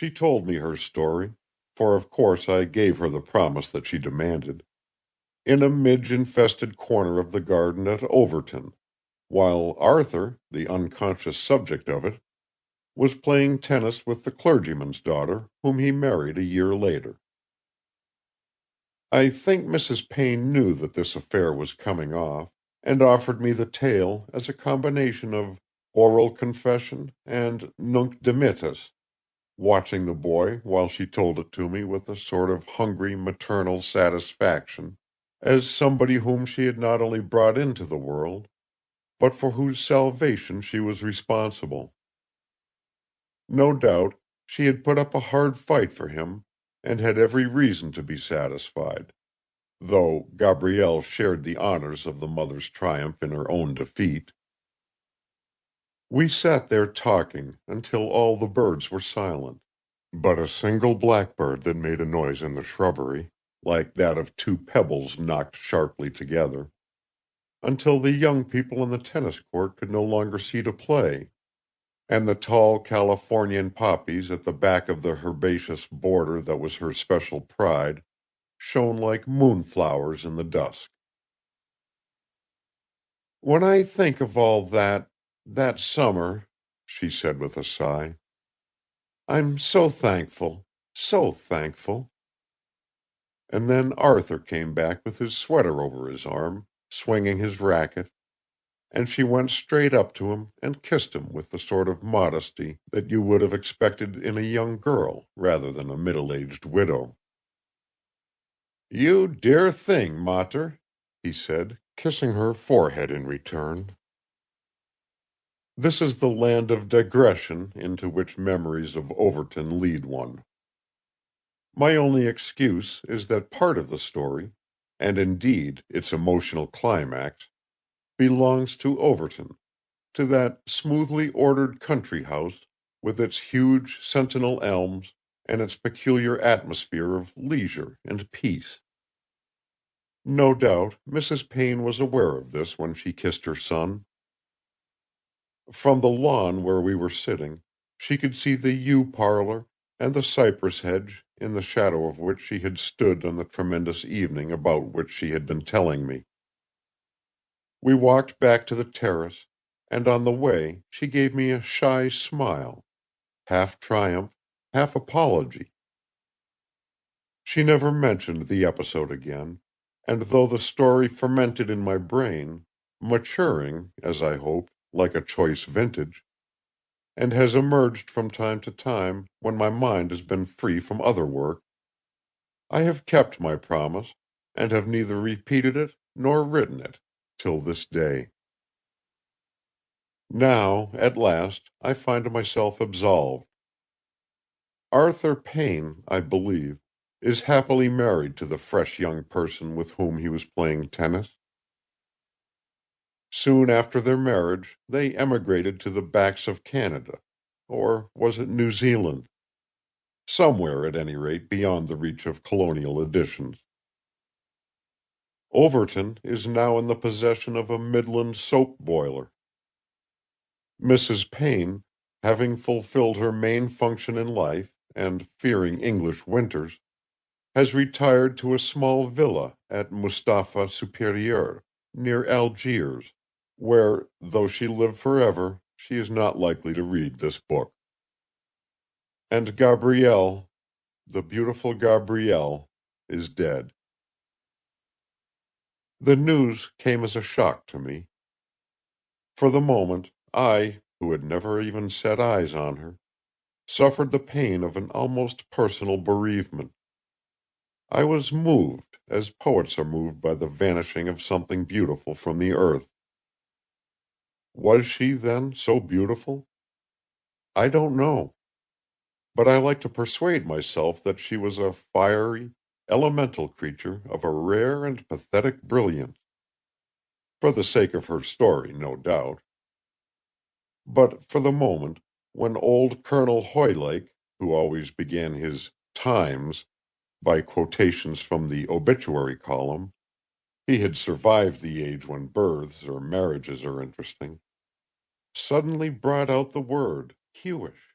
She told me her story, for of course I gave her the promise that she demanded, in a midge-infested corner of the garden at Overton, while Arthur, the unconscious subject of it, was playing tennis with the clergyman's daughter, whom he married a year later. I think Mrs. Payne knew that this affair was coming off, and offered me the tale as a combination of oral confession and nunc dimittis, watching the boy while she told it to me with a sort of hungry maternal satisfaction, as somebody whom she had not only brought into the world, but for whose salvation she was responsible. No doubt she had put up a hard fight for him, and had every reason to be satisfied, though Gabrielle shared the honors of the mother's triumph in her own defeat. We sat there talking until all the birds were silent, but a single blackbird that made a noise in the shrubbery, like that of two pebbles knocked sharply together, until the young people in the tennis court could no longer see to play, and the tall Californian poppies at the back of the herbaceous border that was her special pride shone like moonflowers in the dusk. "When I think of all that summer," she said with a sigh, "I'm so thankful, so thankful." And then Arthur came back with his sweater over his arm, swinging his racket, and she went straight up to him and kissed him with the sort of modesty that you would have expected in a young girl rather than a middle-aged widow. "You dear thing, mater," he said, kissing her forehead in return. This is the land of digression into which memories of Overton lead one. My only excuse is that part of the story, and indeed its emotional climax, belongs to Overton, to that smoothly ordered country house, with its huge sentinel elms and its peculiar atmosphere of leisure and peace. No doubt Mrs. Payne was aware of this when she kissed her son. From the lawn where we were sitting, she could see the yew parlor and the cypress hedge in the shadow of which she had stood on the tremendous evening about which she had been telling me. We walked back to the terrace, and on the way she gave me a shy smile, half triumph, half apology. She never mentioned the episode again, and though the story fermented in my brain, maturing, as I hope, like a choice vintage, and has emerged from time to time when my mind has been free from other work, I have kept my promise, and have neither repeated it nor written it till this day. Now, at last, I find myself absolved. Arthur Payne, I believe, is happily married to the fresh young person with whom he was playing tennis. Soon after their marriage they emigrated to the backs of Canada, or was it New Zealand? Somewhere, at any rate, beyond the reach of colonial editions. Overton is now in the possession of a Midland soap boiler. Mrs. Payne, having fulfilled her main function in life, and fearing English winters, has retired to a small villa at Mustapha Superieur, near Algiers, where, though she live forever, she is not likely to read this book. And Gabrielle, the beautiful Gabrielle, is dead. The news came as a shock to me. For the moment, I, who had never even set eyes on her, suffered the pain of an almost personal bereavement. I was moved, as poets are moved by the vanishing of something beautiful from the earth. Was she, then, so beautiful? I don't know. But I like to persuade myself that she was a fiery, elemental creature of a rare and pathetic brilliance. For the sake of her story, no doubt. But for the moment, when old Colonel Hoylake, who always began his Times by quotations from the obituary column, he had survived the age when births or marriages are interesting, suddenly brought out the word Hewish.